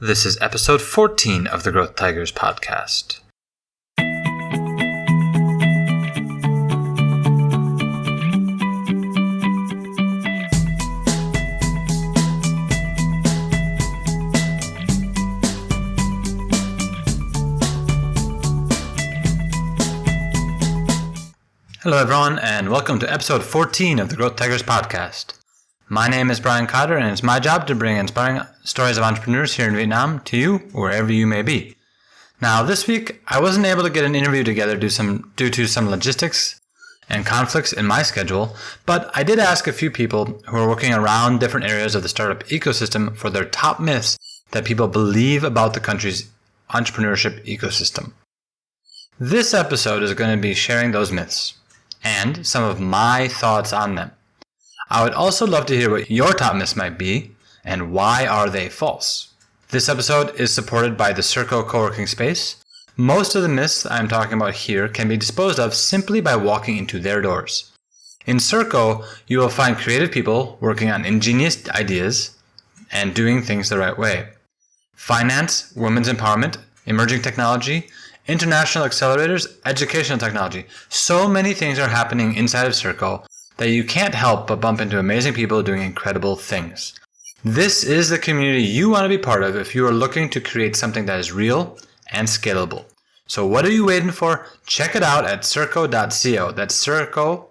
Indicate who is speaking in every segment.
Speaker 1: This is episode 14 of the Growth Tigers podcast. Hello everyone, and welcome to episode 14 of the Growth Tigers podcast. My name is Brian Cotter, and it's my job to bring inspiring stories of entrepreneurs here in Vietnam to you, wherever you may be. Now, this week, I wasn't able to get an interview together due to some logistics and conflicts in my schedule, but I did ask a few people who are working around different areas of the startup ecosystem for their top myths that people believe about the country's entrepreneurship ecosystem. This episode is going to be sharing those myths and some of my thoughts on them. I would also love to hear what your top myths might be and why are they false. This episode is supported by the Circo co-working space. Most of the myths I'm talking about here can be disposed of simply by walking into their doors. In Circo, you will find creative people working on ingenious ideas and doing things the right way. Finance, women's empowerment, emerging technology, international accelerators, educational technology. So many things are happening inside of Circo that you can't help but bump into amazing people doing incredible things. This is the community you want to be part of if you are looking to create something that is real and scalable. So what are you waiting for? Check it out at circo.co. That's circo.co.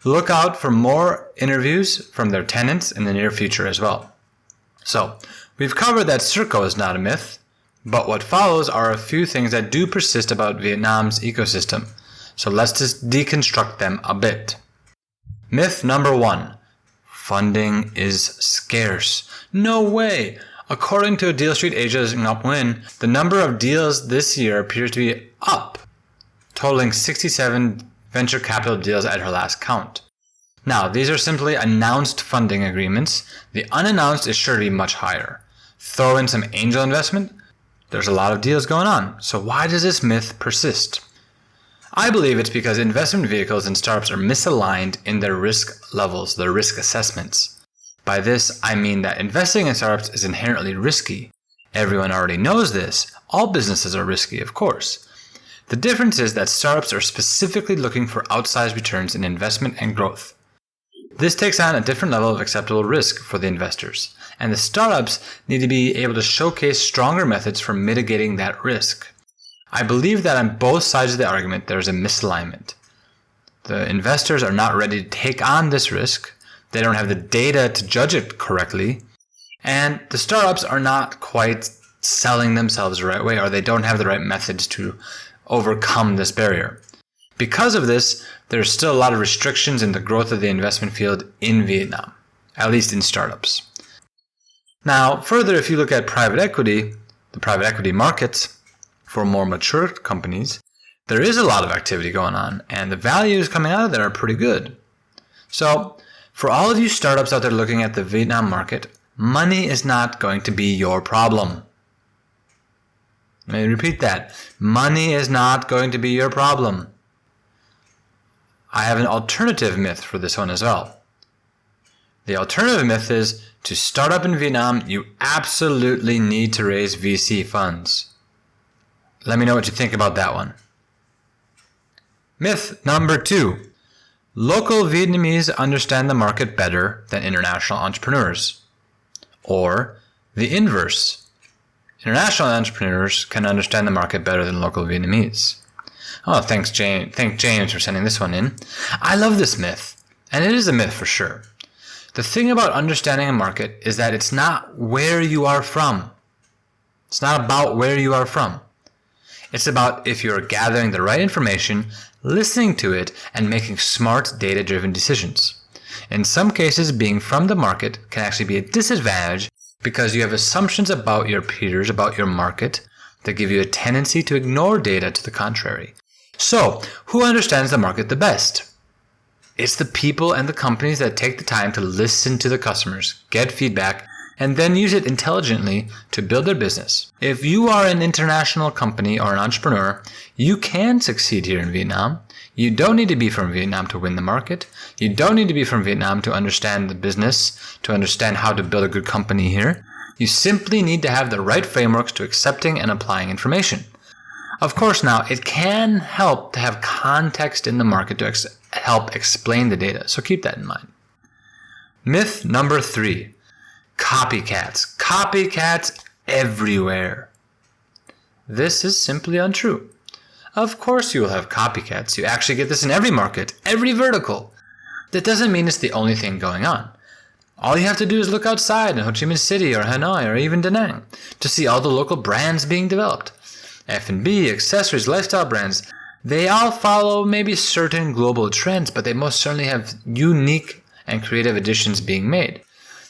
Speaker 1: Look out for more interviews from their tenants in the near future as well. So, we've covered that Circo is not a myth, but what follows are a few things that do persist about Vietnam's ecosystem. So let's just deconstruct them a bit. Myth number 1. Funding is scarce. No way! According to Dealstreet Asia's Nguyen, the number of deals this year appears to be up, totaling 67 venture capital deals at her last count. Now, these are simply announced funding agreements. The unannounced is sure to be much higher. Throw in some angel investment, there's a lot of deals going on. So why does this myth persist? I believe it's because investment vehicles and startups are misaligned in their risk levels, their risk assessments. By this, I mean that investing in startups is inherently risky. Everyone already knows this. All businesses are risky, of course. The difference is that startups are specifically looking for outsized returns in investment and growth. This takes on a different level of acceptable risk for the investors, and the startups need to be able to showcase stronger methods for mitigating that risk. I believe that on both sides of the argument there is a misalignment. The investors are not ready to take on this risk, they don't have the data to judge it correctly, and the startups are not quite selling themselves the right way, or they don't have the right methods to overcome this barrier. Because of this, there's still a lot of restrictions in the growth of the investment field in Vietnam, at least in startups. Now, further, if you look at private equity, the private equity markets, for more mature companies, there is a lot of activity going on, and the values coming out of there are pretty good. So, for all of you startups out there looking at the Vietnam market, money is not going to be your problem. Let me repeat that. Money is not going to be your problem. I have an alternative myth for this one as well. The alternative myth is, to start up in Vietnam, you absolutely need to raise VC funds. Let me know what you think about that one. Myth number 2. Local Vietnamese understand the market better than international entrepreneurs. Or the inverse. International entrepreneurs can understand the market better than local Vietnamese. Oh, thanks James. Thank James for sending this one in. I love this myth, and it is a myth for sure. The thing about understanding a market is that it's not where you are from. It's not about where you are from. It's about if you're gathering the right information, listening to it, and making smart, data-driven decisions. In some cases, being from the market can actually be a disadvantage because you have assumptions about your peers, about your market, that give you a tendency to ignore data to the contrary. So, who understands the market the best? It's the people and the companies that take the time to listen to the customers, get feedback, and then use it intelligently to build their business. If you are an international company or an entrepreneur, you can succeed here in Vietnam. You don't need to be from Vietnam to win the market. You don't need to be from Vietnam to understand the business, to understand how to build a good company here. You simply need to have the right frameworks to accepting and applying information. Of course, now, it can help to have context in the market to help explain the data, so keep that in mind. Myth number 3, copycats. Copycats everywhere. This is simply untrue. Of course you will have copycats. You actually get this in every market, every vertical. That doesn't mean it's the only thing going on. All you have to do is look outside in Ho Chi Minh City or Hanoi or even Da Nang to see all the local brands being developed. F&B, accessories, lifestyle brands, they all follow maybe certain global trends, but they most certainly have unique and creative additions being made.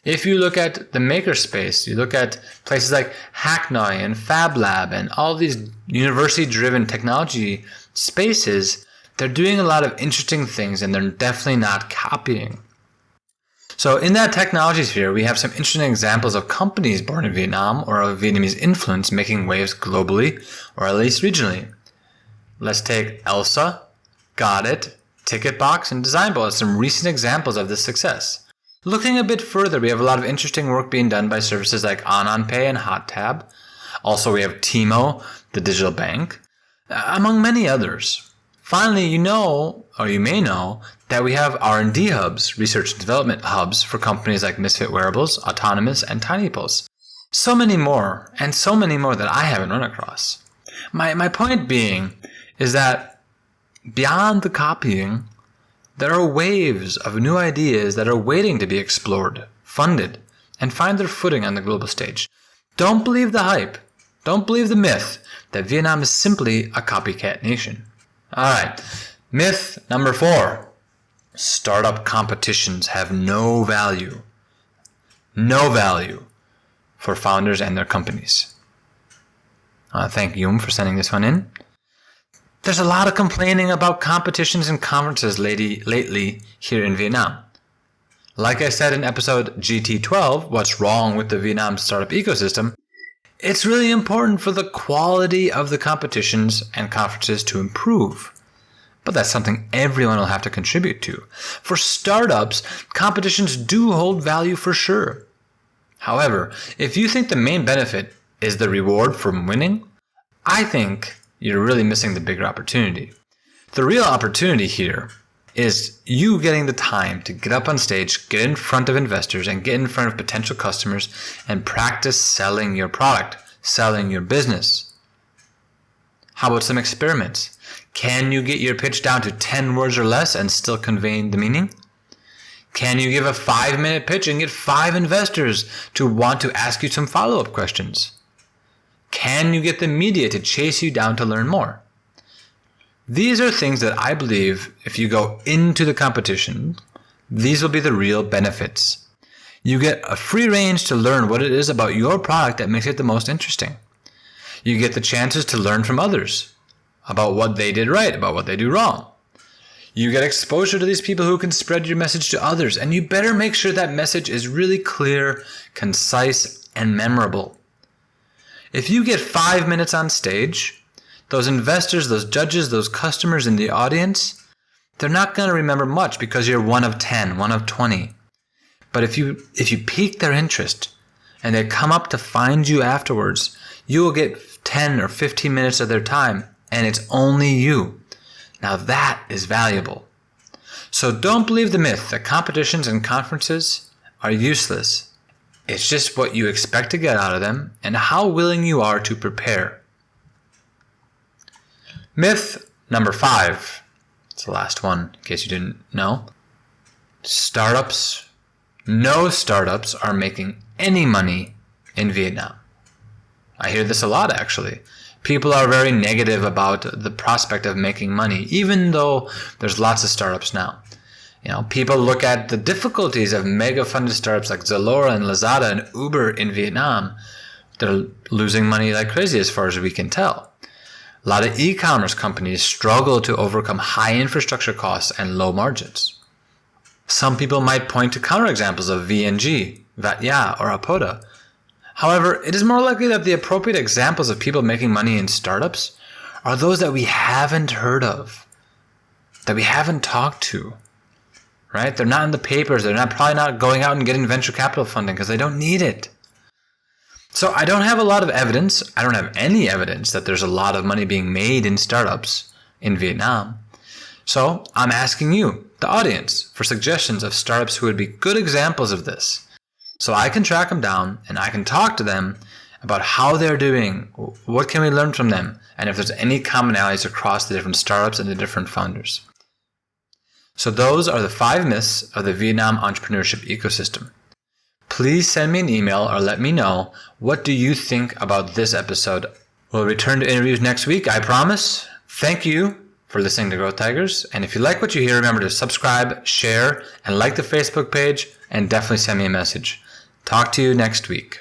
Speaker 1: If you look at the makerspace, you look at places like Hacknoy and Fab Lab and all these university-driven technology spaces, they're doing a lot of interesting things and they're definitely not copying. So in that technology sphere, we have some interesting examples of companies born in Vietnam or of Vietnamese influence making waves globally or at least regionally. Let's take Elsa, Gotit, Ticketbox, and DesignBold as some recent examples of this success. Looking a bit further, we have a lot of interesting work being done by services like OnOnPay and Hottab. Also, we have Timo, the digital bank, among many others. Finally, you may know, that we have R&D hubs, research and development hubs for companies like Misfit Wearables, Autonomous, and TinyPulse. So many more, and so many more that I haven't run across. My point being is that beyond the copying, there are waves of new ideas that are waiting to be explored, funded, and find their footing on the global stage. Don't believe the hype. Don't believe the myth that Vietnam is simply a copycat nation. Alright, myth number 4. Startup competitions have no value. No value for founders and their companies. Thank Nguyen for sending this one in. There's a lot of complaining about competitions and conferences lately here in Vietnam. Like I said in episode GT12, What's Wrong with the Vietnam Startup Ecosystem, it's really important for the quality of the competitions and conferences to improve. But that's something everyone will have to contribute to. For startups, competitions do hold value for sure. However, if you think the main benefit is the reward from winning, I think you're really missing the bigger opportunity. The real opportunity here is you getting the time to get up on stage, get in front of investors, and get in front of potential customers and practice selling your product, selling your business. How about some experiments? Can you get your pitch down to 10 words or less and still conveying the meaning? Can you give a 5-minute pitch and get 5 investors to want to ask you some follow-up questions? Can you get the media to chase you down to learn more? These are things that I believe if you go into the competition, these will be the real benefits. You get a free range to learn what it is about your product that makes it the most interesting. You get the chances to learn from others about what they did right, about what they do wrong. You get exposure to these people who can spread your message to others, and you better make sure that message is really clear, concise, and memorable. If you get 5 minutes on stage, those investors, those judges, those customers in the audience, they're not going to remember much because you're one of 10, one of 20. But if you pique their interest and they come up to find you afterwards, you will get 10 or 15 minutes of their time, and it's only you. Now that is valuable. So don't believe the myth that competitions and conferences are useless. It's just what you expect to get out of them and how willing you are to prepare. Myth number 5. It's the last one, in case you didn't know. No startups are making any money in Vietnam. I hear this a lot, actually. People are very negative about the prospect of making money, even though there's lots of startups now. People look at the difficulties of mega-funded startups like Zalora and Lazada and Uber in Vietnam. They're losing money like crazy as far as we can tell. A lot of e-commerce companies struggle to overcome high infrastructure costs and low margins. Some people might point to counterexamples of VNG, VatGia, or Appota. However, it is more likely that the appropriate examples of people making money in startups are those that we haven't heard of, that we haven't talked to, right? They're not in the papers. They're probably not going out and getting venture capital funding because they don't need it. So I don't have a lot of evidence. I don't have any evidence that there's a lot of money being made in startups in Vietnam. So I'm asking you, the audience, for suggestions of startups who would be good examples of this. So I can track them down and I can talk to them about how they're doing, what can we learn from them, and if there's any commonalities across the different startups and the different founders. So those are the 5 myths of the Vietnam entrepreneurship ecosystem. Please send me an email or let me know, what do you think about this episode? We'll return to interviews next week, I promise. Thank you for listening to Growth Tigers. And if you like what you hear, remember to subscribe, share, and like the Facebook page, and definitely send me a message. Talk to you next week.